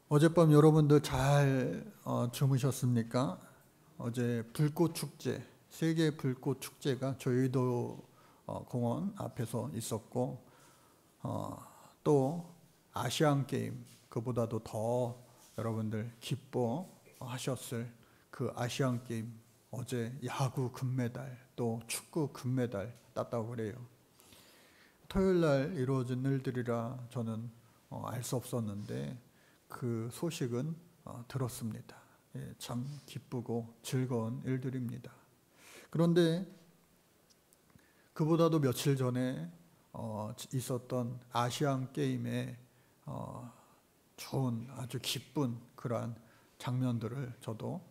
어젯밤 여러분들 잘 주무셨습니까? 어제 불꽃축제, 세계 불꽃축제가 저희도 공원 앞에서 있었고, 또 아시안게임, 그보다도 더 여러분들 기뻐하셨을 그 아시안게임, 어제 야구 금메달, 또 축구 금메달 땄다고 그래요. 토요일 날 이루어진 일들이라 저는 알 수 없었는데 그 소식은 들었습니다. 참 기쁘고 즐거운 일들입니다. 그런데 그보다도 며칠 전에 있었던 아시안 게임에 좋은 아주 기쁜 그러한 장면들을 저도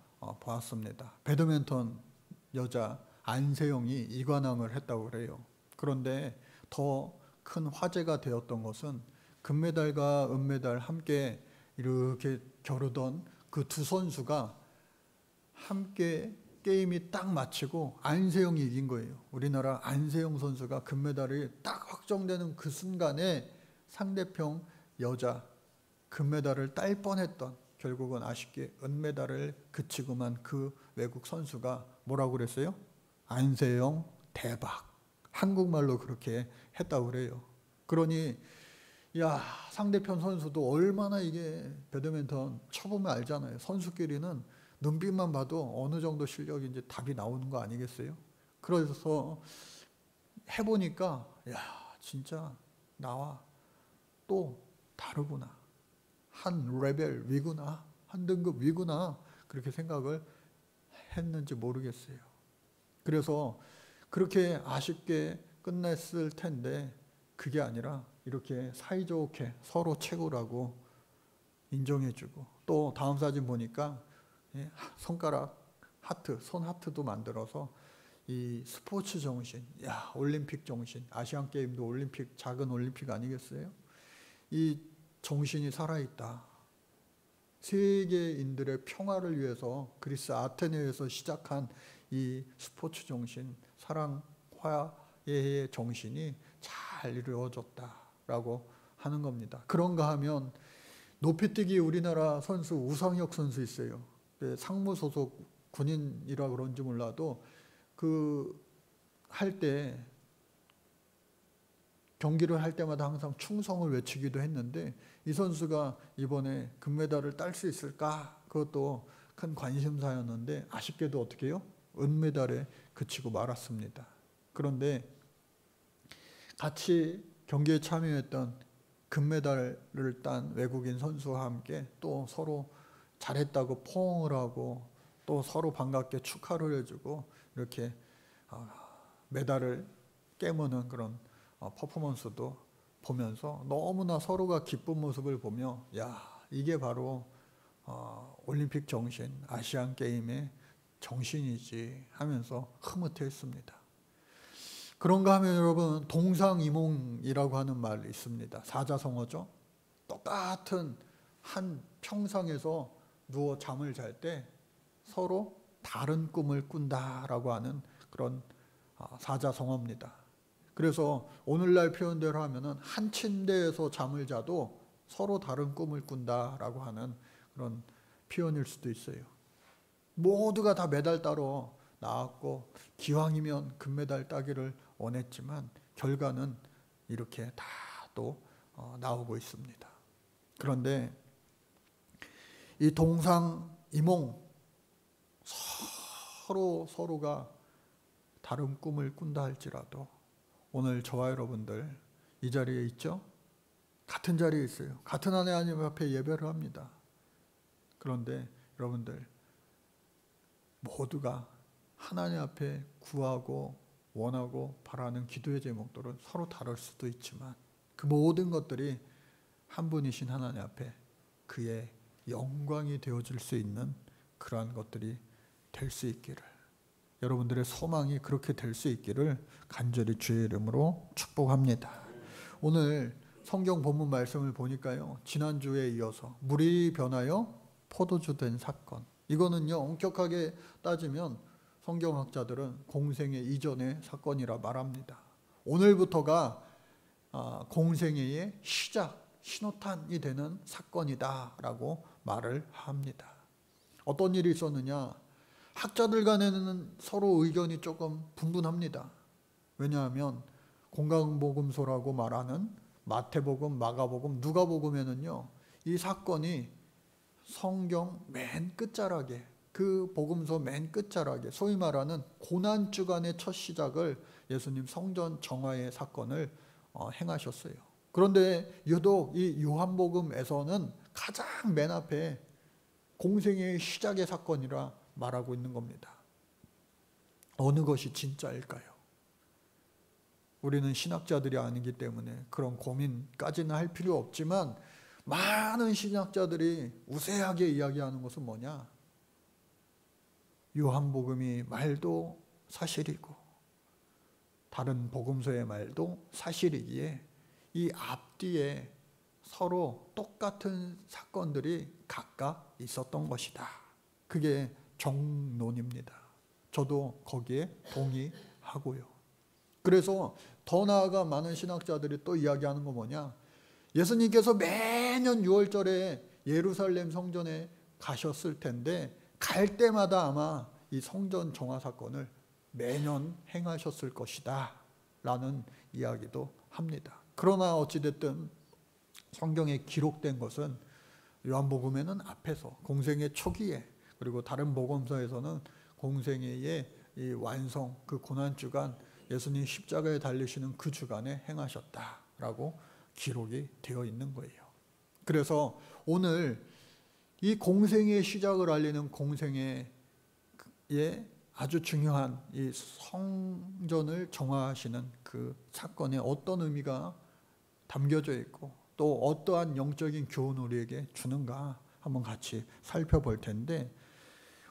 보았습니다. 배드민턴 여자 안세영이 이관왕을 했다고 그래요. 그런데 더 큰 화제가 되었던 것은 금메달과 은메달 함께 이렇게 겨루던 그 두 선수가 함께 게임이 딱 마치고 안세영이 이긴 거예요. 우리나라 안세영 선수가 금메달이 딱 확정되는 그 순간에 상대편 여자 금메달을 딸 뻔했던, 결국은 아쉽게 은메달을 그치고만 그 외국 선수가 뭐라고 그랬어요? 안세영 대박. 한국말로 그렇게 했다고 그래요. 그러니 야, 상대편 선수도 얼마나 이게 배드민턴 쳐보면 알잖아요. 선수끼리는 눈빛만 봐도 어느 정도 실력인지 답이 나오는 거 아니겠어요? 그래서 해보니까 야, 진짜 나와 또 다르구나. 한 레벨 위구나. 한 등급 위구나. 그렇게 생각을 했는지 모르겠어요. 그래서 그렇게 아쉽게 끝냈을 텐데 그게 아니라 이렇게 사이좋게 서로 최고라고 인정해주고, 또 다음 사진 보니까 손가락 하트, 손 하트도 만들어서 이 스포츠 정신, 야, 올림픽 정신, 아시안 게임도 올림픽, 작은 올림픽 아니겠어요? 이 정신이 살아있다. 세계인들의 평화를 위해서 그리스 아테네에서 시작한 이 스포츠 정신, 사랑, 화해의 정신이 잘 이루어졌다라고 하는 겁니다. 그런가 하면 높이뛰기 우리나라 선수 우상혁 선수 있어요. 상무 소속 군인이라 그런지 몰라도 그 할 때 경기를 할 때마다 항상 충성을 외치기도 했는데 이 선수가 이번에 금메달을 딸 수 있을까? 그것도 큰 관심사였는데 아쉽게도 어떻게 해요? 은메달에 그치고 말았습니다. 그런데 같이 경기에 참여했던 금메달을 딴 외국인 선수와 함께 또 서로 잘했다고 포옹을 하고 또 서로 반갑게 축하를 해주고 이렇게 메달을 깨무는 그런 퍼포먼스도 보면서 너무나 서로가 기쁜 모습을 보며 야, 이게 바로 올림픽 정신, 아시안 게임의 정신이지 하면서 흐뭇해했습니다. 그런가 하면 여러분, 동상이몽이라고 하는 말이 있습니다. 사자성어죠. 똑같은 한 평상에서 누워 잠을 잘 때 서로 다른 꿈을 꾼다라고 하는 그런 사자성어입니다. 그래서 오늘날 표현대로 하면은 한 침대에서 잠을 자도 서로 다른 꿈을 꾼다라고 하는 그런 표현일 수도 있어요. 모두가 다 메달 따러 나왔고 기왕이면 금메달 따기를 원했지만 결과는 이렇게 다 또 나오고 있습니다. 그런데 이 동상이몽, 서로가 다른 꿈을 꾼다 할지라도 오늘 저와 여러분들 이 자리에 있죠? 같은 자리에 있어요. 같은 하나님 앞에 예배를 합니다. 그런데 여러분들 모두가 하나님 앞에 구하고 원하고 바라는 기도의 제목들은 서로 다를 수도 있지만 그 모든 것들이 한 분이신 하나님 앞에 그의 영광이 되어줄 수 있는 그러한 것들이 될 수 있기를, 여러분들의 소망이 그렇게 될 수 있기를 간절히 주의 이름으로 축복합니다. 오늘 성경 본문 말씀을 보니까요, 지난주에 이어서 물이 변하여 포도주 된 사건, 이거는요 엄격하게 따지면 성경학자들은 공생애 이전의 사건이라 말합니다. 오늘부터가 공생애의 시작, 신호탄이 되는 사건이다라고 말을 합니다. 어떤 일이 있었느냐? 학자들 간에는 서로 의견이 조금 분분합니다. 왜냐하면 공강복음서라고 말하는 마태복음, 마가복음, 누가복음에는요, 이 사건이 성경 맨 끝자락에, 그 복음서 맨 끝자락에, 소위 말하는 고난주간의 첫 시작을 예수님 성전 정화의 사건을 행하셨어요. 그런데 유독 이 요한복음에서는 가장 맨 앞에 공생의 시작의 사건이라 말하고 있는 겁니다. 어느 것이 진짜일까요? 우리는 신학자들이 아니기 때문에 그런 고민까지는 할 필요 없지만, 많은 신학자들이 우세하게 이야기하는 것은 뭐냐? 요한복음이 말도 사실이고 다른 복음서의 말도 사실이기에 이 앞뒤에 서로 똑같은 사건들이 각각 있었던 것이다. 그게 정론입니다. 저도 거기에 동의하고요. 그래서 더 나아가 많은 신학자들이 또 이야기하는 거 뭐냐? 예수님께서 매년 6월절에 예루살렘 성전에 가셨을 텐데, 갈 때마다 아마 이 성전 정화 사건을 매년 행하셨을 것이다 라는 이야기도 합니다. 그러나 어찌됐든 성경에 기록된 것은 요한복음에는 앞에서 공생의 초기에, 그리고 다른 복음서에서는 공생애의 이 완성, 그 고난주간, 예수님 십자가에 달리시는 그 주간에 행하셨다라고 기록이 되어 있는 거예요. 그래서 오늘 이 공생의 시작을 알리는 공생애의 아주 중요한 이 성전을 정화하시는 그 사건에 어떤 의미가 담겨져 있고 또 어떠한 영적인 교훈을 우리에게 주는가 한번 같이 살펴볼 텐데,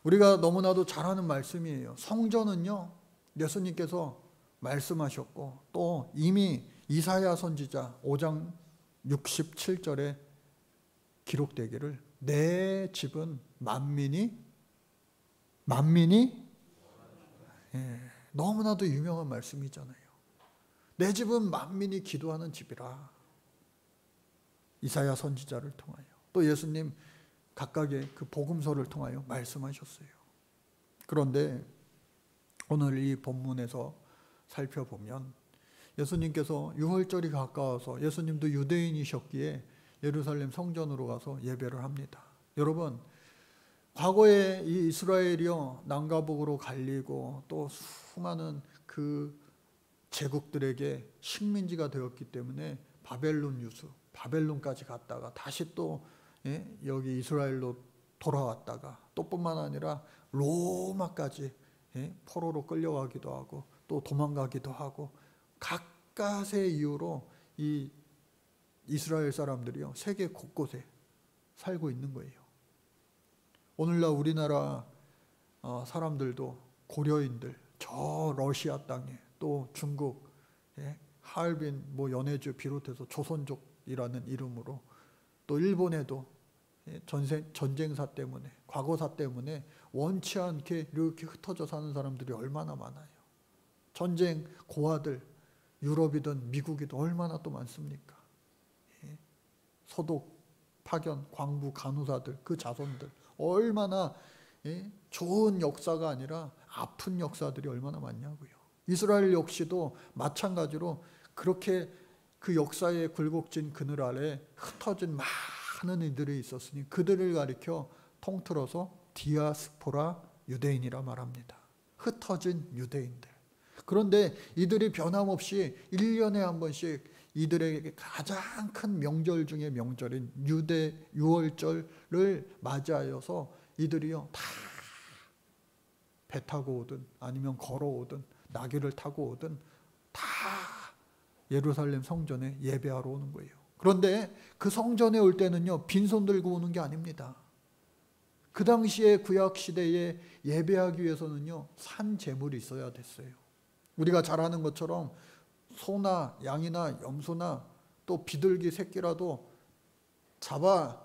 우리가 너무나도 잘 아는 말씀이에요. 성전은요, 예수님께서 말씀하셨고 또 이미 이사야 선지자 5장 67절에 기록되기를, 내 집은 만민이 너무나도 유명한 말씀이잖아요. 내 집은 만민이 기도하는 집이라. 이사야 선지자를 통하여 또 예수님 각각의 그 복음서를 통하여 말씀하셨어요. 그런데 오늘 이 본문에서 살펴보면 예수님께서 유월절이 가까워서 예수님도 유대인이셨기에 예루살렘 성전으로 가서 예배를 합니다. 여러분, 과거에 이 이스라엘이요 남과북으로 갈리고 또 수많은 그 제국들에게 식민지가 되었기 때문에 바벨론 유수, 바벨론까지 갔다가 다시 또 여기 이스라엘로 돌아왔다가 또 뿐만 아니라 로마까지 포로로 끌려가기도 하고 또 도망가기도 하고, 각가의 이유로 이 이스라엘 사람들이요 세계 곳곳에 살고 있는 거예요. 오늘날 우리나라 사람들도 고려인들 저 러시아 땅에, 또 중국 하얼빈 연해주 비롯해서 조선족이라는 이름으로, 또 일본에도 전쟁사 때문에, 과거사 때문에 원치 않게 이렇게 흩어져 사는 사람들이 얼마나 많아요. 전쟁 고아들, 유럽이든 미국이든 얼마나 또 많습니까? 소독, 파견, 광부, 간호사들, 그 자손들 얼마나 좋은 역사가 아니라 아픈 역사들이 얼마나 많냐고요. 이스라엘 역시도 마찬가지로 그렇게 그 역사의 굴곡진 그늘 아래 흩어진 많은 이들이 있었으니 그들을 가리켜 통틀어서 디아스포라 유대인이라 말합니다. ht어진 유대인들. 그런데 이들이 변함없이 1년에 한 번씩 이들에게 가장 큰 명절 중에 명절인 유월절을 맞이하여서 이들이요 다 배 타고 오든 아니면 걸어오든 나귀를 타고 오든 다 예루살렘 성전에 예배하러 오는 거예요. 그런데 그 성전에 올 때는요 빈손 들고 오는 게 아닙니다. 그 당시에 구약시대에 예배하기 위해서는요 산 제물이 있어야 됐어요. 우리가 잘 아는 것처럼 소나 양이나 염소나 또 비둘기 새끼라도 잡아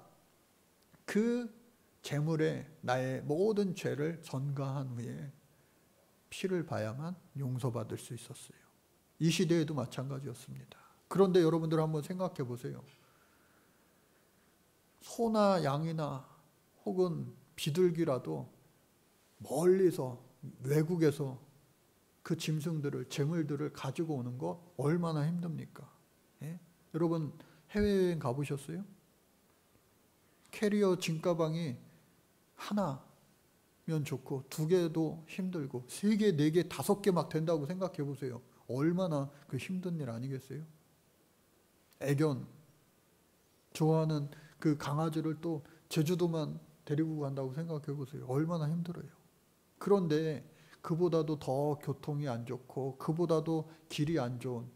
그 제물에 나의 모든 죄를 전가한 후에 피를 봐야만 용서받을 수 있었어요. 이 시대에도 마찬가지였습니다. 그런데 여러분들 한번 생각해 보세요. 소나 양이나 혹은 비둘기라도 멀리서 외국에서 그 짐승들을 재물들을 가지고 오는 거 얼마나 힘듭니까? 예? 여러분 해외여행 가보셨어요? 캐리어 짐가방이 하나면 좋고 2개도 힘들고 3개, 4개, 5개 막 된다고 생각해 보세요. 얼마나 그 힘든 일 아니겠어요? 애견 좋아하는 그 강아지를 또 제주도만 데리고 간다고 생각해 보세요. 얼마나 힘들어요. 그런데 그보다도 더 교통이 안 좋고 그보다도 길이 안 좋은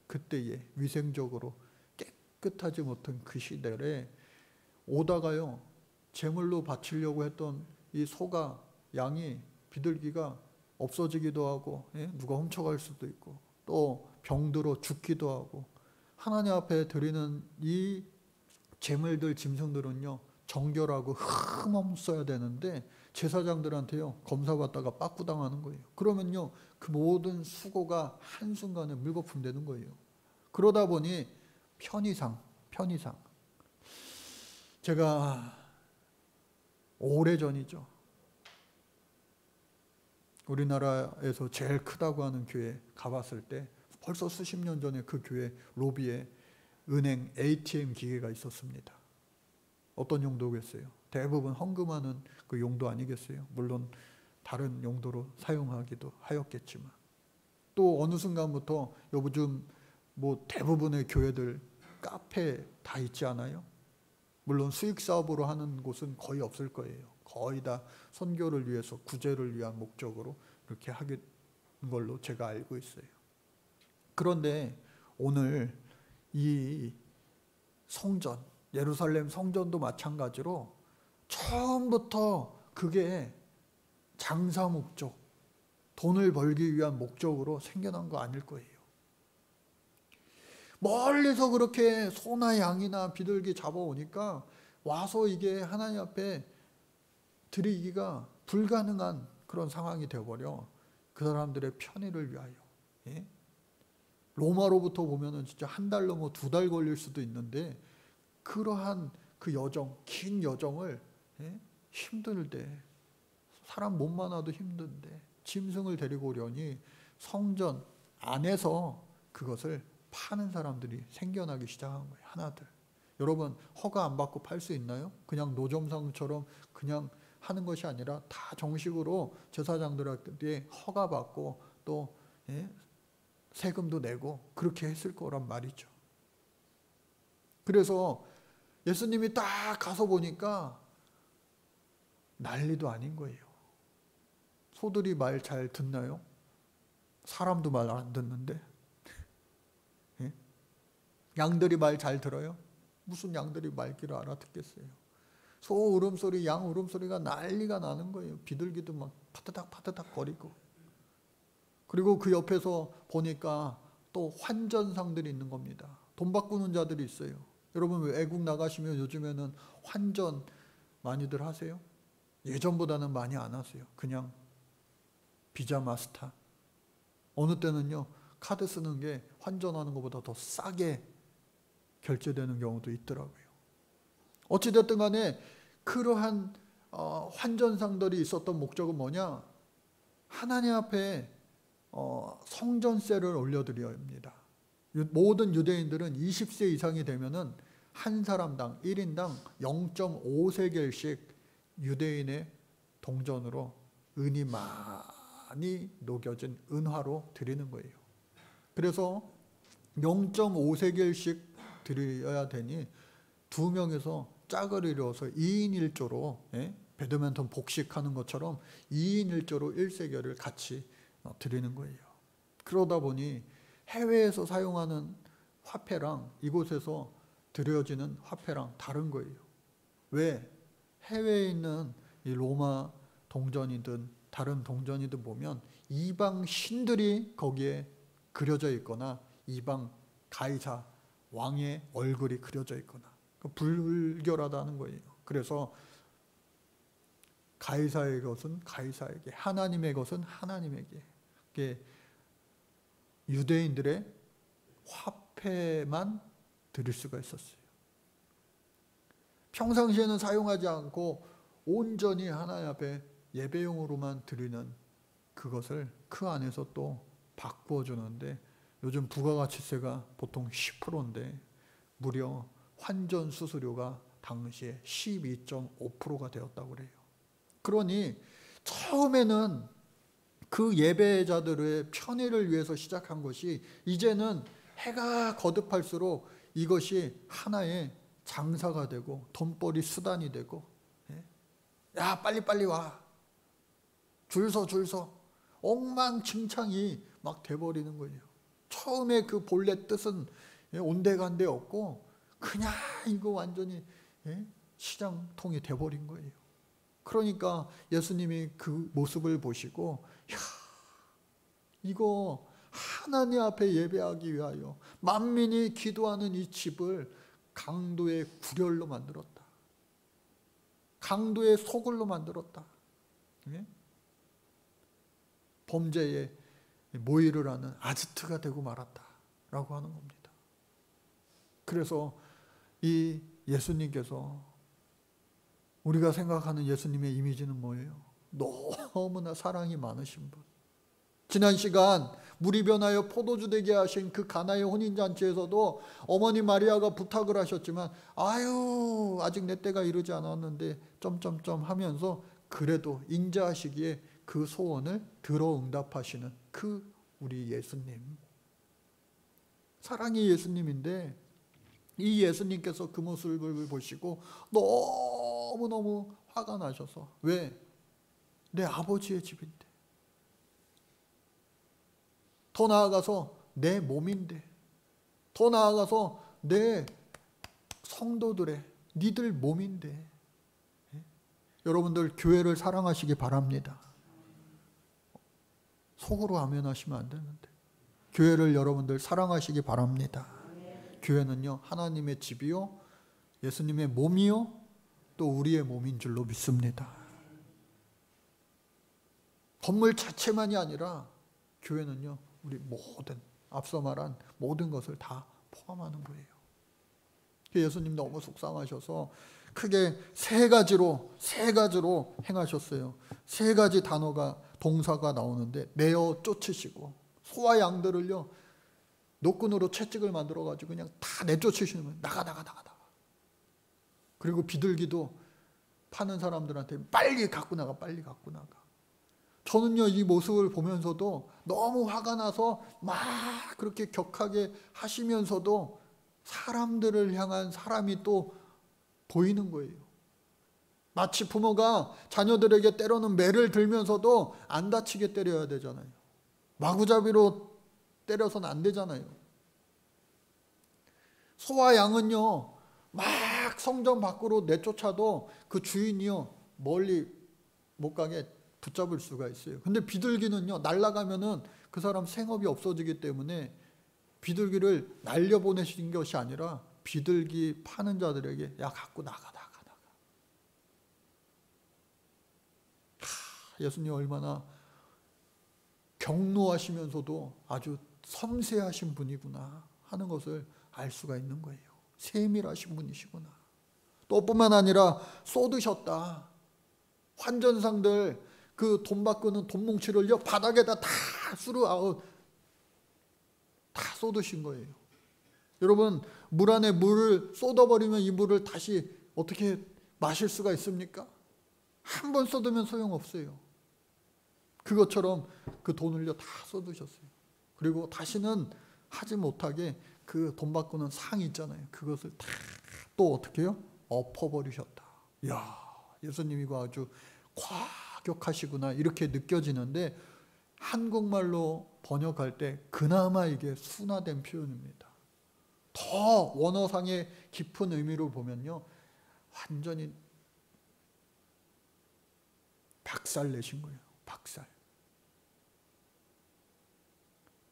그때에 위생적으로 깨끗하지 못한 그 시대에 오다가요 제물로 바치려고 했던 이 소가 양이 비둘기가 없어지기도 하고 누가 훔쳐갈 수도 있고 또 병들어 죽기도 하고 하나님 앞에 드리는 이 제물들 짐승들은요 정결하고 흠없어야 되는데 제사장들한테요 검사받다가 빠꾸당하는 거예요. 그러면요 그 모든 수고가 한순간에 물거품 되는 거예요. 그러다 보니 편의상 제가 오래전이죠. 우리나라에서 제일 크다고 하는 교회 가봤을 때 벌써 수십 년 전에 그 교회 로비에 은행 ATM 기계가 있었습니다. 어떤 용도겠어요? 대부분 헌금하는 그 용도 아니겠어요? 물론 다른 용도로 사용하기도 하였겠지만 또 어느 순간부터 요즘 뭐 대부분의 교회들 카페 다 있지 않아요? 물론 수익 사업으로 하는 곳은 거의 없을 거예요. 거의 다 선교를 위해서 구제를 위한 목적으로 이렇게 하는 걸로 제가 알고 있어요. 그런데 오늘 이 성전, 예루살렘 성전도 마찬가지로 처음부터 그게 장사 목적, 돈을 벌기 위한 목적으로 생겨난 거 아닐 거예요. 멀리서 그렇게 소나 양이나 비둘기 잡아오니까 와서 이게 하나님 앞에 드리기가 불가능한 그런 상황이 되어버려 그 사람들의 편의를 위하여. 예? 로마로부터 보면은 진짜 1달 넘어 2달 걸릴 수도 있는데 그러한 그 여정, 긴 여정을 힘들대 사람 못 많아도 힘든데 짐승을 데리고 오려니 성전 안에서 그것을 파는 사람들이 생겨나기 시작한 거예요. 하나들. 여러분 허가 안 받고 팔 수 있나요? 그냥 노점상처럼 그냥 하는 것이 아니라 다 정식으로 제사장들한테 허가 받고 또 세금도 내고 그렇게 했을 거란 말이죠. 그래서 예수님이 딱 가서 보니까 난리도 아닌 거예요. 소들이 말 잘 듣나요? 사람도 말 안 듣는데. 양들이 말 잘 들어요? 무슨 양들이 말귀를 알아듣겠어요? 소 울음소리, 양 울음소리가 난리가 나는 거예요. 비둘기도 막 파드닥 거리고. 그리고 그 옆에서 보니까 또 환전상들이 있는 겁니다. 돈 바꾸는 자들이 있어요. 여러분 외국 나가시면 요즘에는 환전 많이들 하세요? 예전보다는 많이 안 하세요. 그냥 비자 마스터. 어느 때는요 카드 쓰는 게 환전하는 것보다 더 싸게 결제되는 경우도 있더라고요. 어찌됐든 간에 그러한 환전상들이 있었던 목적은 뭐냐? 하나님 앞에 성전세를 올려드려야 합니다. 모든 유대인들은 20세 이상이 되면은 한 사람당 1인당 0.5세겔씩 유대인의 동전으로 은이 많이 녹여진 은화로 드리는 거예요. 그래서 0.5세겔씩 드려야 되니 2명에서 짝을 이루어서 2인 1조로 배드민턴 복식하는 것처럼 2인 1조로 1세겔을 같이 드리는 거예요. 그러다 보니 해외에서 사용하는 화폐랑 이곳에서 드려지는 화폐랑 다른 거예요. 왜? 해외에 있는 이 로마 동전이든 다른 동전이든 보면 이방 신들이 거기에 그려져 있거나 이방 가이사 왕의 얼굴이 그려져 있거나 불결하다는 거예요. 그래서 가이사의 것은 가이사에게, 하나님의 것은 하나님에게. 이게 유대인들의 화폐만 드릴 수가 있었어요. 평상시에는 사용하지 않고 온전히 하나님 앞에 예배용으로만 드리는 그것을 그 안에서 또 바꾸어 주는데, 요즘 부가가치세가 보통 10%인데 무려 환전 수수료가 당시에 12.5%가 되었다고 그래요. 그러니 처음에는 그 예배자들의 편의를 위해서 시작한 것이 이제는 해가 거듭할수록 이것이 하나의 장사가 되고 돈벌이 수단이 되고, 야 빨리빨리 와, 줄 서 엉망진창이 막 돼버리는 거예요. 처음에 그 본래 뜻은 온데간데 없고 그냥 이거 완전히 시장통이 돼버린 거예요. 그러니까 예수님이 그 모습을 보시고, 야, 이거 하나님 앞에 예배하기 위하여 만민이 기도하는 이 집을 강도의 구렬로 만들었다. 강도의 소굴로 만들었다. 범죄에 모의를 하는 아지트가 되고 말았다라고 하는 겁니다. 그래서 이 예수님께서, 우리가 생각하는 예수님의 이미지는 뭐예요? 너무나 사랑이 많으신 분. 지난 시간 물이 변하여 포도주 되게 하신 그 가나의 혼인잔치에서도 어머니 마리아가 부탁을 하셨지만, 아유 아직 내 때가 이르지 않았는데 점점점 하면서 그래도 인자하시기에 그 소원을 들어 응답하시는 그 우리 예수님, 사랑의 예수님인데, 이 예수님께서 그 모습을 보시고 너무너무 화가 나셔서, 왜? 내 아버지의 집인데, 더 나아가서 내 몸인데, 더 나아가서 내 성도들의, 니들 몸인데. 여러분들 교회를 사랑하시기 바랍니다. 속으로 아멘하시면 안 되는데, 교회를 여러분들 사랑하시기 바랍니다. 교회는요 하나님의 집이요 예수님의 몸이요 또 우리의 몸인 줄로 믿습니다. 건물 자체만이 아니라 교회는요 우리 모든, 앞서 말한 모든 것을 다 포함하는 거예요. 예수님 너무 속상하셔서 크게 세 가지로 행하셨어요. 세 가지 단어가, 동사가 나오는데, 내어 쫓으시고, 소와 양들을요 노끈으로 채찍을 만들어 가지고 그냥 다 내쫓으시는 거예요. 나가. 그리고 비둘기도 파는 사람들한테 빨리 갖고 나가. 저는요 이 모습을 보면서도 너무 화가 나서 막 그렇게 격하게 하시면서도 사람들을 향한 사람이 또 보이는 거예요. 마치 부모가 자녀들에게 때로는 매를 들면서도 안 다치게 때려야 되잖아요. 마구잡이로 때려서는 안 되잖아요. 소와 양은요 막 성전 밖으로 내쫓아도 그 주인이요 멀리 못 가게 붙잡을 수가 있어요. 근데 비둘기는요 날아가면은 그 사람 생업이 없어지기 때문에 비둘기를 날려보내신 것이 아니라 비둘기 파는 자들에게, 야 갖고 나가. 예수님 얼마나 경노하시면서도 아주 섬세하신 분이구나 하는 것을 알 수가 있는 거예요. 세밀하신 분이시구나. 또 뿐만 아니라 쏟으셨다. 환전상들 그 돈 바꾸는 돈 뭉치를요 바닥에다 다 쏟으신 거예요. 여러분, 물 안에 물을 쏟아버리면 이 물을 다시 어떻게 마실 수가 있습니까? 한 번 쏟으면 소용없어요. 그것처럼 그 돈을요 다 쏟으셨어요. 그리고 다시는 하지 못하게 그 돈 바꾸는 상 있잖아요. 그것을 다 또 어떻게 해요? 엎어버리셨다. 이야, 예수님이 아주 과격하시구나 이렇게 느껴지는데, 한국말로 번역할 때 그나마 이게 순화된 표현입니다. 더 원어상의 깊은 의미로 보면요 완전히 박살 내신 거예요. 박살.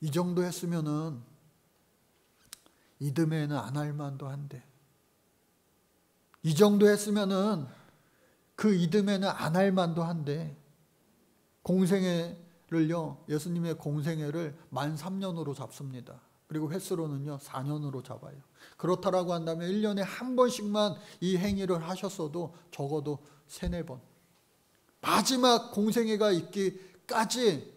이 정도 했으면은 이듬해에는 안 할 만도 한데, 이 정도 했으면은 그 이듬해는 안 할 만도 한데, 공생애를요 예수님의 공생애를 만 3년으로 잡습니다. 그리고 횟수로는요 4년으로 잡아요. 그렇다라고 한다면 1년에 한 번씩만 이 행위를 하셨어도 적어도 3, 4번. 마지막 공생애가 있기까지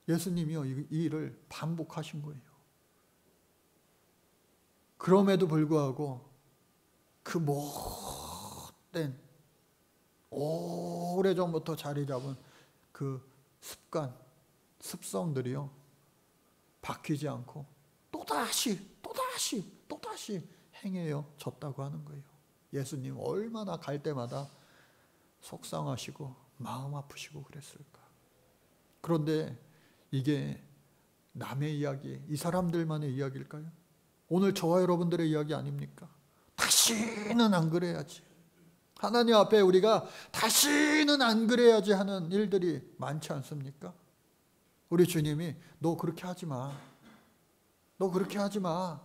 예수님이요 이 일을 반복하신 거예요. 그럼에도 불구하고 그 못된 오래전부터 자리 잡은 그 습관, 습성들이요 바뀌지 않고 또다시 행해졌다고 하는 거예요. 예수님 얼마나 갈 때마다 속상하시고 마음 아프시고 그랬을까. 그런데 이게 남의 이야기, 이 사람들만의 이야기일까요? 오늘 저와 여러분들의 이야기 아닙니까? 다시는 안 그래야지. 하나님 앞에 우리가 다시는 안 그래야지 하는 일들이 많지 않습니까? 우리 주님이 너 그렇게 하지 마. 너 그렇게 하지 마.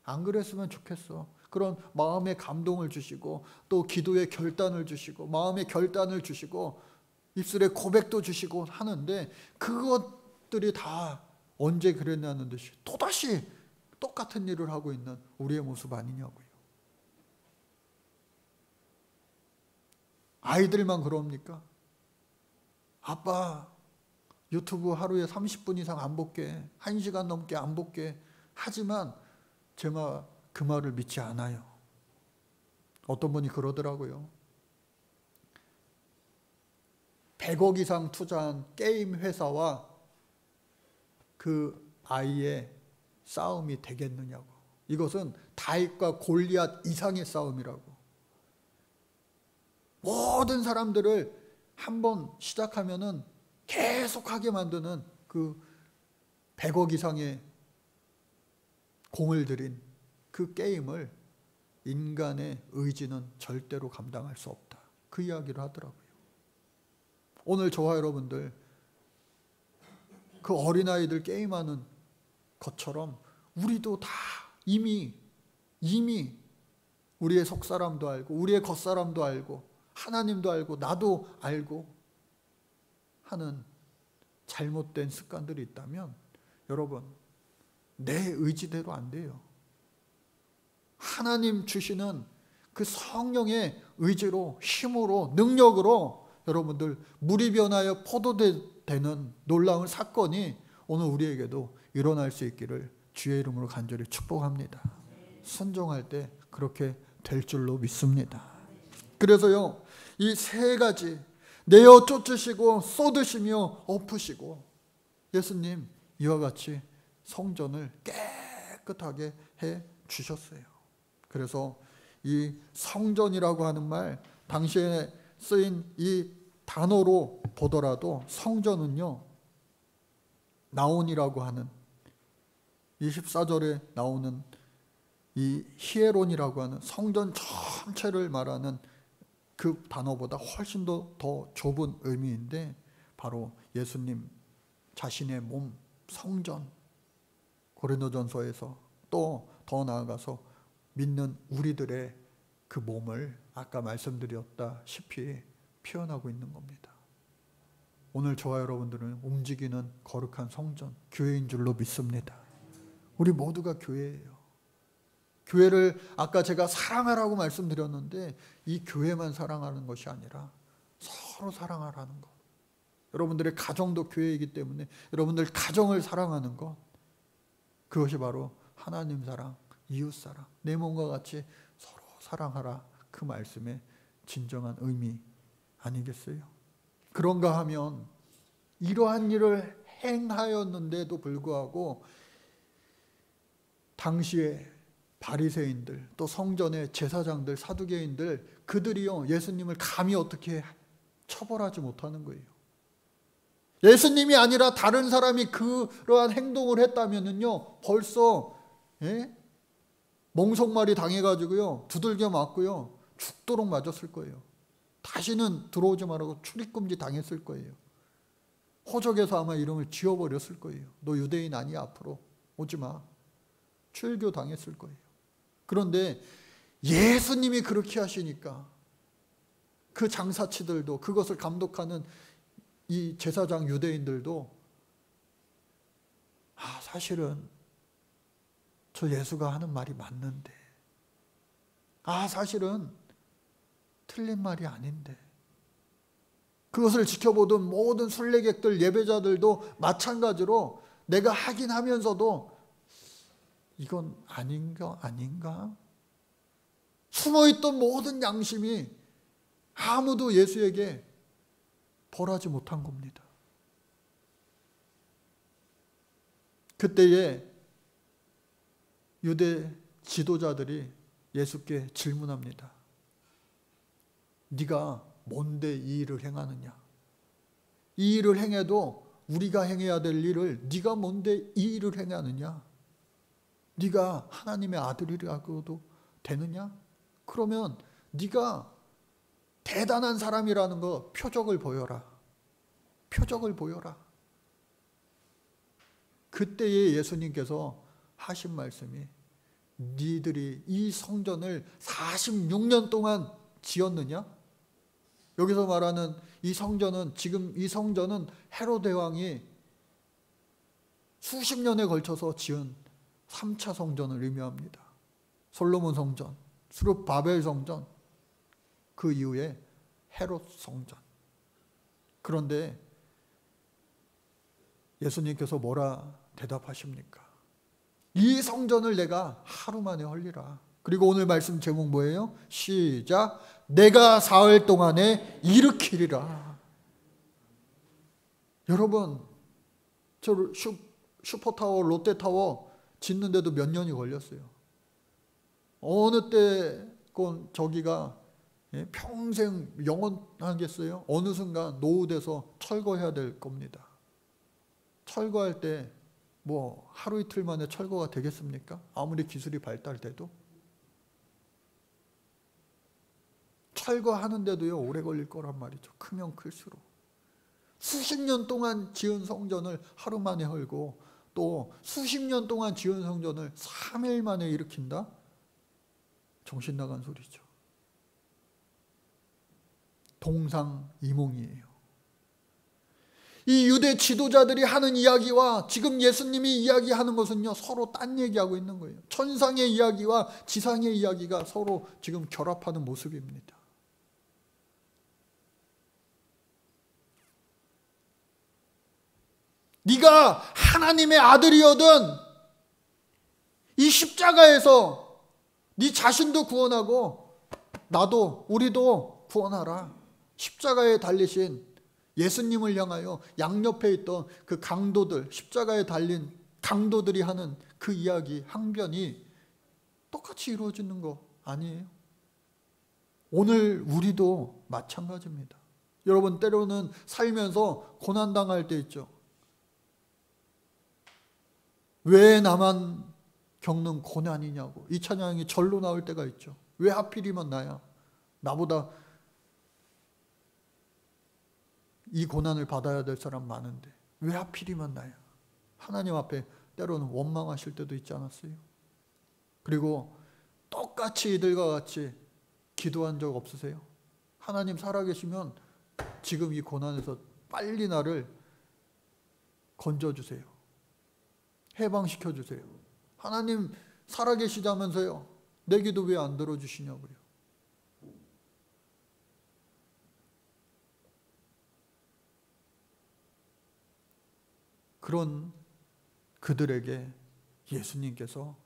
안 그랬으면 좋겠어. 그런 마음의 감동을 주시고 또 기도의 결단을 주시고 마음의 결단을 주시고 입술에 고백도 주시고 하는데 그것들이 다 언제 그랬냐는 듯이 또다시 똑같은 일을 하고 있는 우리의 모습 아니냐고요. 아이들만 그럽니까? 아빠 유튜브 하루에 30분 이상 안 볼게. 1시간 넘게 안 볼게. 하지만 그 말을 믿지 않아요. 어떤 분이 그러더라고요. 100억 이상 투자한 게임 회사와 그 아이의 싸움이 되겠느냐고. 이것은 다윗과 골리앗 이상의 싸움이라고. 모든 사람들을 한번 시작하면은 계속하게 만드는 그 100억 이상의 공을 들인 그 게임을 인간의 의지는 절대로 감당할 수 없다. 그 이야기를 하더라고요. 오늘 저와 여러분들 그 어린아이들 게임하는 것처럼 우리도 다 이미 우리의 속사람도 알고 우리의 겉사람도 알고 하나님도 알고 나도 알고 하는 잘못된 습관들이 있다면 여러분 내 의지대로 안 돼요. 하나님 주시는 그 성령의 의지로 힘으로 능력으로 여러분들 물이 변하여 포도되는 놀라운 사건이 오늘 우리에게도 일어날 수 있기를 주의 이름으로 간절히 축복합니다. 순종할 때 그렇게 될 줄로 믿습니다. 그래서요 이 3가지 내어 쫓으시고 쏟으시며 엎으시고 예수님 이와 같이 성전을 깨끗하게 해 주셨어요. 그래서 이 성전이라고 하는 말 당시에 쓰인 이 단어로 보더라도 성전은요 나온이라고 하는 24절에 나오는 이 히에론이라고 하는 성전 전체를 말하는 그 단어보다 훨씬 더 좁은 의미인데 바로 예수님 자신의 몸 성전 고린도전서에서 또 더 나아가서 믿는 우리들의 그 몸을 아까 말씀드렸다시피 표현하고 있는 겁니다. 오늘 저와 여러분들은 움직이는 거룩한 성전 교회인 줄로 믿습니다. 우리 모두가 교회예요. 교회를 아까 제가 사랑하라고 말씀드렸는데 이 교회만 사랑하는 것이 아니라 서로 사랑하라는 것. 여러분들의 가정도 교회이기 때문에 여러분들 가정을 사랑하는 것. 그것이 바로 하나님 사랑, 이웃 사랑, 내 몸과 같이 서로 사랑하라. 그 말씀의 진정한 의미 아니겠어요? 그런가 하면 이러한 일을 행하였는데도 불구하고 당시에 바리새인들 또 성전의 제사장들 사두개인들 그들이요 예수님을 감히 어떻게 처벌하지 못하는 거예요. 예수님이 아니라 다른 사람이 그러한 행동을 했다면은요 벌써 멍석말이 당해가지고요 두들겨 맞고요 죽도록 맞았을 거예요. 다시는 들어오지 말라고 출입금지 당했을 거예요. 호적에서 아마 이름을 지워버렸을 거예요. 너 유대인 아니야 앞으로 오지 마. 출교 당했을 거예요. 그런데 예수님이 그렇게 하시니까 그 장사치들도 그것을 감독하는 이 제사장 유대인들도 사실은 저 예수가 하는 말이 맞는데, 사실은 틀린 말이 아닌데, 그것을 지켜보던 모든 순례객들, 예배자들도 마찬가지로 내가 하긴 하면서도 이건 아닌가? 숨어있던 모든 양심이 아무도 예수에게 벌하지 못한 겁니다. 그때에 유대 지도자들이 예수께 질문합니다. 네가 뭔데 이 일을 행하느냐? 이 일을 행해도 우리가 행해야 될 일을 네가 뭔데 이 일을 행하느냐? 네가 하나님의 아들이라고도 되느냐? 그러면 네가 대단한 사람이라는 거 표적을 보여라. 표적을 보여라. 그때에 예수님께서 하신 말씀이, 니들이 이 성전을 46년 동안 지었느냐? 여기서 말하는 이 성전은, 지금 이 성전은 헤로데 왕이 수십 년에 걸쳐서 지은 3차 성전을 의미합니다. 솔로몬 성전, 스룹바벨 성전, 그 이후에 헤롯 성전. 그런데 예수님께서 뭐라 대답하십니까? 이 성전을 내가 하루 만에 헐리라. 그리고 오늘 말씀 제목 뭐예요? 시작. 내가 사흘 동안에 일으키리라. 여러분, 저 슈퍼타워, 롯데타워 짓는데도 몇 년이 걸렸어요. 어느 때건 저기가 평생 영원하겠어요? 어느 순간 노후돼서 철거해야 될 겁니다. 철거할 때 뭐 하루 이틀 만에 철거가 되겠습니까? 아무리 기술이 발달돼도. 철거하는데도요 오래 걸릴 거란 말이죠. 크면 클수록. 수십 년 동안 지은 성전을 하루 만에 헐고, 또 수십 년 동안 지은 성전을 3일 만에 일으킨다? 정신 나간 소리죠. 동상이몽이에요. 이 유대 지도자들이 하는 이야기와 지금 예수님이 이야기하는 것은요, 서로 딴 얘기하고 있는 거예요. 천상의 이야기와 지상의 이야기가 서로 지금 결합하는 모습입니다. 네가 하나님의 아들이거든 이 십자가에서 네 자신도 구원하고 나도, 우리도 구원하라. 십자가에 달리신 예수님을 향하여 양옆에 있던 그 강도들, 십자가에 달린 강도들이 하는 그 이야기, 항변이 똑같이 이루어지는 거 아니에요? 오늘 우리도 마찬가지입니다. 여러분, 때로는 살면서 고난당할 때 있죠. 왜 나만 겪는 고난이냐고. 이 찬양이 절로 나올 때가 있죠. 왜 하필이면 나야? 나보다 이 고난을 받아야 될 사람 많은데 왜 하필이면 나야? 하나님 앞에 때로는 원망하실 때도 있지 않았어요? 그리고 똑같이 이들과 같이 기도한 적 없으세요? 하나님 살아계시면 지금 이 고난에서 빨리 나를 건져주세요. 해방시켜주세요. 하나님 살아계시다면서요, 내 기도 왜 안 들어주시냐고요. 그런 그들에게 예수님께서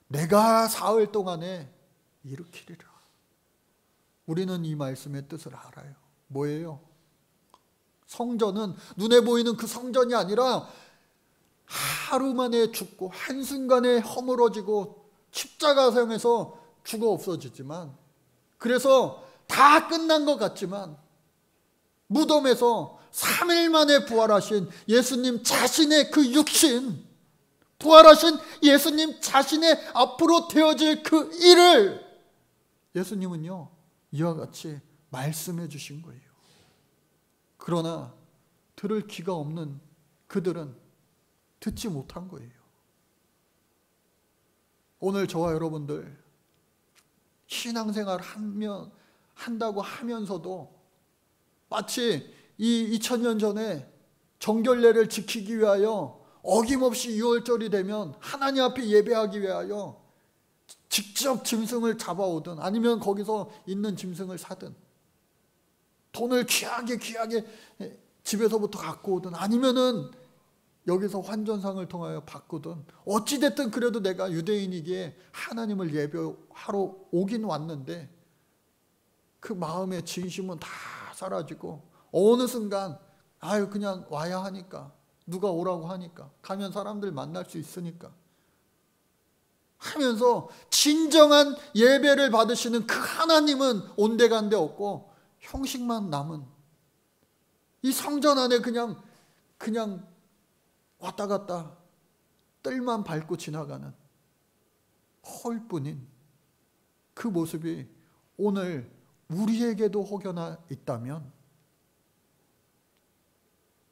내가 사흘 동안에 일으키리라. 우리는 이 말씀의 뜻을 알아요. 뭐예요? 성전은 눈에 보이는 그 성전이 아니라 하루 만에 죽고 한순간에 허물어지고 십자가상에서 죽어 없어지지만, 그래서 다 끝난 것 같지만 무덤에서 3일 만에 부활하신 예수님 자신의 그 육신, 부활하신 예수님 자신의 앞으로 되어질 그 일을 예수님은요 이와 같이 말씀해 주신 거예요. 그러나 들을 귀가 없는 그들은 듣지 못한 거예요. 오늘 저와 여러분들 신앙생활 한다고 하면서도 마치 이 2000년 전에 정결례를 지키기 위하여 어김없이 6월절이 되면 하나님 앞에 예배하기 위하여 직접 짐승을 잡아오든 아니면 거기서 있는 짐승을 사든 돈을 귀하게 집에서부터 갖고 오든 아니면은 여기서 환전상을 통하여 바꾸든 어찌됐든 그래도 내가 유대인이기에 하나님을 예배하러 오긴 왔는데 그 마음의 진심은 다 사라지고 어느 순간 그냥 와야 하니까 누가 오라고 하니까 가면 사람들 만날 수 있으니까 하면서 진정한 예배를 받으시는 그 하나님은 온데간데 없고 형식만 남은 이 성전 안에 그냥 왔다 갔다 뜰만 밟고 지나가는 헐뿐인 그 모습이 오늘 우리에게도 혹여나 있다면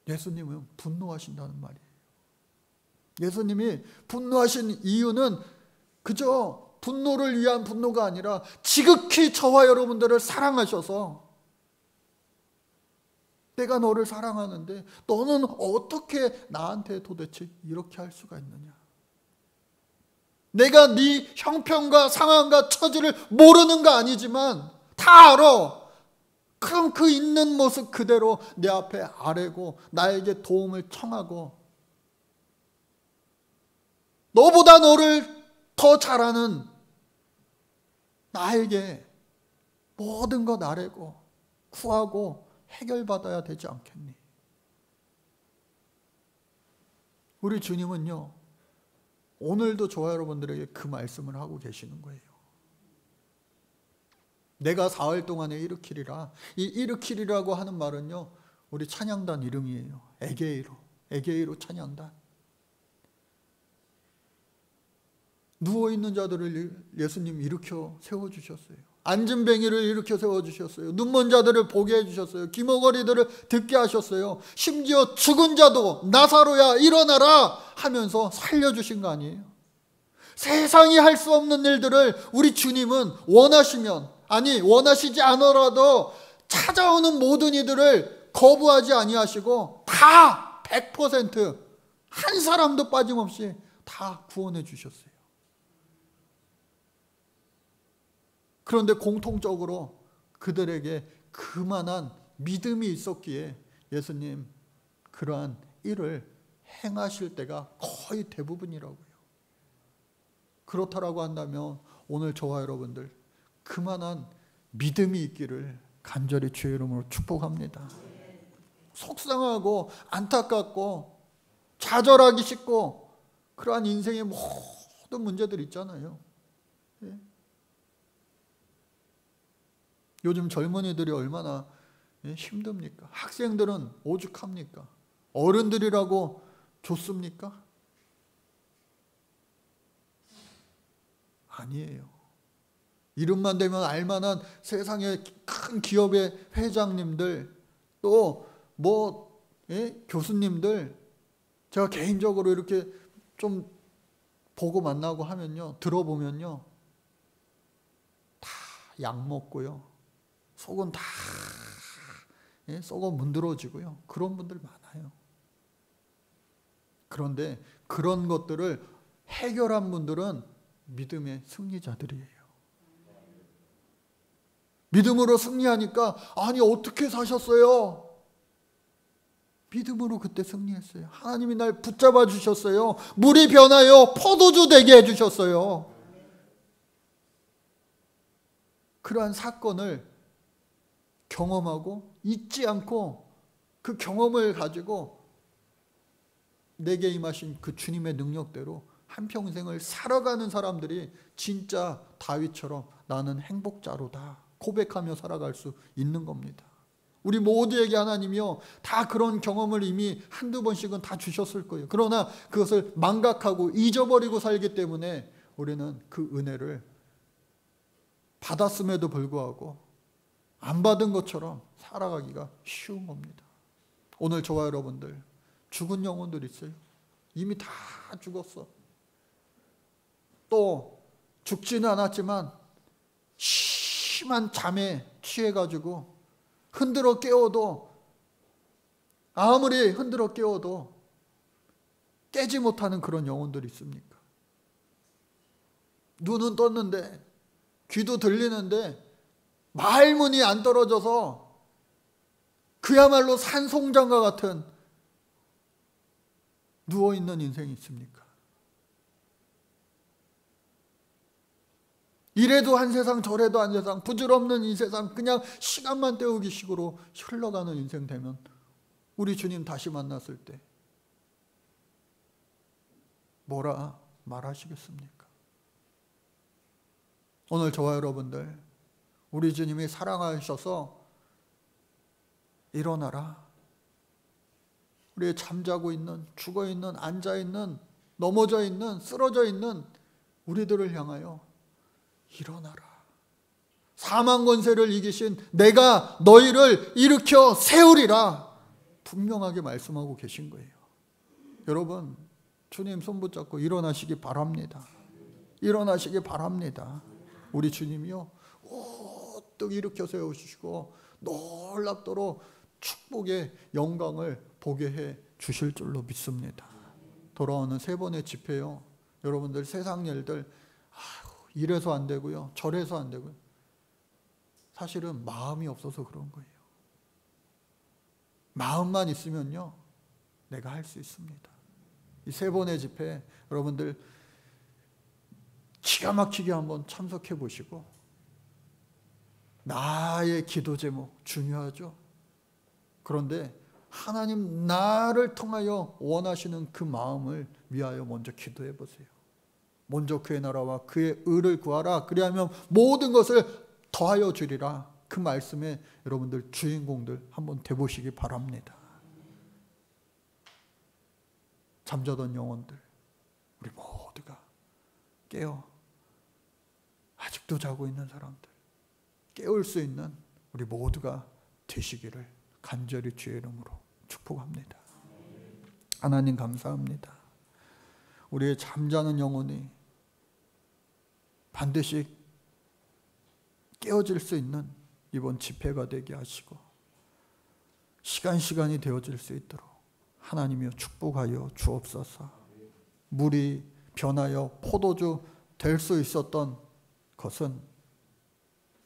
예수님은 분노하신다는 말이에요. 예수님이 분노하신 이유는 그저 분노를 위한 분노가 아니라 지극히 저와 여러분들을 사랑하셔서 내가 너를 사랑하는데 너는 어떻게 나한테 도대체 이렇게 할 수가 있느냐. 내가 네 형편과 상황과 처지를 모르는 거 아니지만 다 알아. 그럼 그 있는 모습 그대로 내 앞에 아뢰고 나에게 도움을 청하고 너보다 너를 더 잘하는 나에게 모든 것 아뢰고 구하고 해결받아야 되지 않겠니? 우리 주님은요, 오늘도 저와 여러분들에게 그 말씀을 하고 계시는 거예요. 내가 사흘 동안에 일으키리라. 이 일으키리라고 하는 말은요, 우리 찬양단 이름이에요. 에게이로 찬양단. 누워있는 자들을 예수님 일으켜 세워주셨어요. 앉은 뱅이를 일으켜 세워주셨어요. 눈먼 자들을 보게 해주셨어요. 귀머거리들을 듣게 하셨어요. 심지어 죽은 자도 나사로야 일어나라 하면서 살려주신 거 아니에요. 세상이 할 수 없는 일들을 우리 주님은 원하시면, 아니 원하시지 않으라도 찾아오는 모든 이들을 거부하지 아니하시고 다 100% 한 사람도 빠짐없이 다 구원해 주셨어요. 그런데 공통적으로 그들에게 그만한 믿음이 있었기에 예수님 그러한 일을 행하실 때가 거의 대부분이라고요. 그렇다라고 한다면 오늘 저와 여러분들 그만한 믿음이 있기를 간절히 주의 이름으로 축복합니다. 속상하고 안타깝고 좌절하기 쉽고 그러한 인생의 모든 문제들 있잖아요. 요즘 젊은이들이 얼마나 힘듭니까? 학생들은 오죽합니까? 어른들이라고 좋습니까? 아니에요. 이름만 되면 알만한 세상의 큰 기업의 회장님들 또 교수님들 제가 개인적으로 이렇게 좀 보고 만나고 하면요, 들어보면요, 다 약 먹고요, 속은 다 썩어 문드러지고요, 그런 분들 많아요. 그런데 그런 것들을 해결한 분들은 믿음의 승리자들이에요. 믿음으로 승리하니까 아니 어떻게 사셨어요? 믿음으로 그때 승리했어요. 하나님이 날 붙잡아 주셨어요. 물이 변하여 포도주 되게 해주셨어요. 그러한 사건을 경험하고 잊지 않고 그 경험을 가지고 내게 임하신 그 주님의 능력대로 한평생을 살아가는 사람들이 진짜 다윗처럼 나는 행복자로다 고백하며 살아갈 수 있는 겁니다. 우리 모두에게 하나님이요 다 그런 경험을 이미 한두 번씩은 다 주셨을 거예요. 그러나 그것을 망각하고 잊어버리고 살기 때문에 우리는 그 은혜를 받았음에도 불구하고 안 받은 것처럼 살아가기가 쉬운 겁니다. 오늘 저와 여러분들 죽은 영혼들 있어요. 이미 다 죽었어. 또 죽지는 않았지만 심한 잠에 취해가지고 흔들어 깨워도 아무리 흔들어 깨워도 깨지 못하는 그런 영혼들이 있습니까? 눈은 떴는데, 귀도 들리는데 말문이 안 떨어져서 그야말로 산송장과 같은 누워있는 인생이 있습니까? 이래도 한 세상 저래도 한 세상, 부질없는 이 세상 그냥 시간만 때우기 식으로 흘러가는 인생 되면 우리 주님 다시 만났을 때 뭐라 말하시겠습니까? 오늘 저와 여러분들, 우리 주님이 사랑하셔서 일어나라. 우리의 잠자고 있는, 죽어있는, 앉아있는, 넘어져 있는, 쓰러져 있는 우리들을 향하여 일어나라. 사망 권세를 이기신 내가 너희를 일으켜 세우리라. 분명하게 말씀하고 계신 거예요. 여러분, 주님 손 붙잡고 일어나시기 바랍니다. 일어나시기 바랍니다. 우리 주님이요, 우뚝 일으켜 세우시고 놀랍도록 축복의 영광을 보게 해 주실 줄로 믿습니다. 돌아오는 세 번의 집회요, 여러분들 세상 일들 이래서 안 되고요, 저래서 안 되고요, 사실은 마음이 없어서 그런 거예요. 마음만 있으면요, 내가 할 수 있습니다. 이 세 번의 집회 여러분들 기가 막히게 한번 참석해 보시고, 나의 기도 제목 중요하죠. 그런데 하나님 나를 통하여 원하시는 그 마음을 위하여 먼저 기도해 보세요. 먼저 그의 나라와 그의 의를 구하라. 그리하면 모든 것을 더하여 주리라. 그 말씀에 여러분들 주인공들 한번 돼보시기 바랍니다. 잠자던 영혼들, 우리 모두가 깨어 아직도 자고 있는 사람들 깨울 수 있는 우리 모두가 되시기를 간절히 주의 이름으로 축복합니다. 하나님 감사합니다. 우리의 잠자는 영혼이 반드시 깨어질 수 있는 이번 집회가 되게 하시고 시간이 되어질 수 있도록 하나님이여 축복하여 주옵소서. 물이 변하여 포도주 될 수 있었던 것은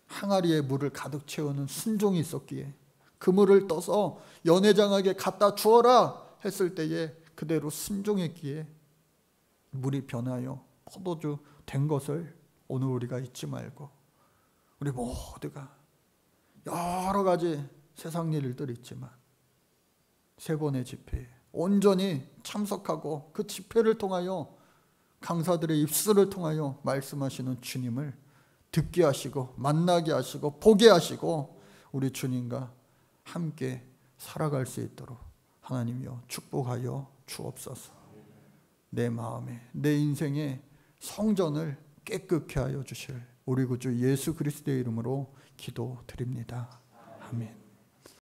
항아리에 물을 가득 채우는 순종이 있었기에 그 물을 떠서 연회장에게 갖다 주어라 했을 때에 그대로 순종했기에 물이 변하여 포도주 된 것을 오늘 우리가 잊지 말고, 우리 모두가 여러 가지 세상 일들이 있지만 세 번의 집회에 온전히 참석하고 그 집회를 통하여 강사들의 입술을 통하여 말씀하시는 주님을 듣게 하시고 만나게 하시고 보게 하시고 우리 주님과 함께 살아갈 수 있도록 하나님이여 축복하여 주옵소서. 내 마음에, 내 인생의 성전을 깨끗게 하여 주실 우리 구주 예수 그리스도의 이름으로 기도드립니다. 아멘.